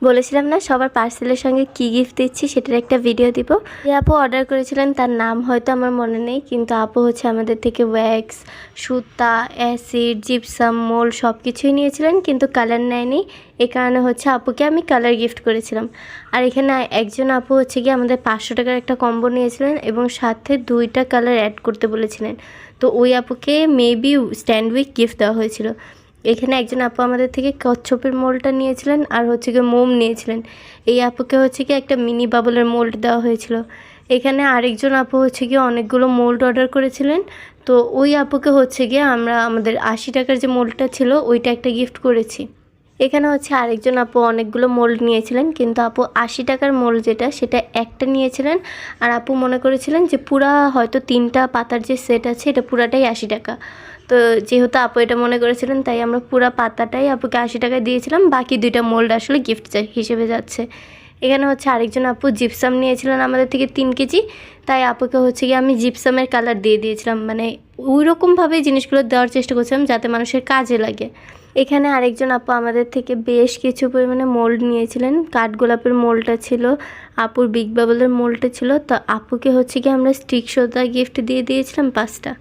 বলেছিলাম না সবার পার্সেলের সঙ্গে কি গিফট দিচ্ছি সেটার একটা ভিডিও দিব। যে আপু অর্ডার করেছিলেন তার নাম হয়তো আমার মনে নেই, কিন্তু আপু হচ্ছে আমাদের থেকে ওয়্যাক্স, সুতা, অ্যাসিড, জিপসাম, মোল্ড সব কিছুই নিয়েছিলেন, কিন্তু কালার নেয়নি। এই কারণে হচ্ছে আপুকে আমি কালার গিফট করেছিলাম। আর এখানে একজন আপু হচ্ছে গিয়ে আমাদের 500 টাকার একটা কম্বো নিয়েছিলেন এবং সাথে 2টা কালার অ্যাড করতে বলেছিলেন। তো ওই আপুকে মেবি স্ট্যান্ডউইক গিফট দেওয়া হয়েছিল। এখানে একজন আপু আমাদের থেকে কচ্ছপের মোল্ডটা নিয়েছিলেন আর হচ্ছে গিয়ে মোম নিয়েছিলেন। এই আপুকে হচ্ছে গিয়ে একটা মিনি বাবলের মোল্ড দেওয়া হয়েছিল। এখানে আরেকজন আপু হচ্ছে গিয়ে অনেকগুলো মোল্ড অর্ডার করেছিলেন। তো ওই আপুকে হচ্ছে গিয়ে আমরা আমাদের 80 টাকার যে মোল্ডটা ছিল ওইটা একটা গিফট করেছি। এখানে হচ্ছে আরেকজন আপু অনেকগুলো মোল্ড নিয়েছিলেন, কিন্তু আপু 80 টাকার মোল্ড যেটা সেটা একটা নিয়েছিলেন। আর আপু মনে করেছিলেন যে পুরা হয়তো 3টা পাতার যে সেট আছে এটা পুরাটাই 80 টাকা। তো যেহেতু আপু এটা মনে করেছিলেন তাই আমরা পুরা পাতাটাই আপুকে 80 টাকায় দিয়েছিলাম, বাকি 2টা মোল্ড আসলে গিফট হিসেবে যাচ্ছে। এখানে হচ্ছে আরেকজন আপু জিপসাম নিয়েছিলেন আমাদের থেকে 3 কেজি, তাই আপুকে হচ্ছে গিয়ে আমি জিপসামের কালার দিয়ে দিয়েছিলাম, মানে ওই রকমভাবে জিনিসগুলো দেওয়ার চেষ্টা করছিলাম যাতে মানুষের কাজে লাগে। এখানে আরেকজন আপু আমাদের থেকে বেশ কিছু পরিমাণে মোল্ড নিয়েছিলেন। কাঠগোলাপের মোল্ডটা ছিল, আপুর বিগ বাবলের মোল্ডটা ছিল। তো আপুকে হচ্ছে কি আমরা স্টিক সোদা গিফট দিয়ে দিয়েছিলাম 5টা।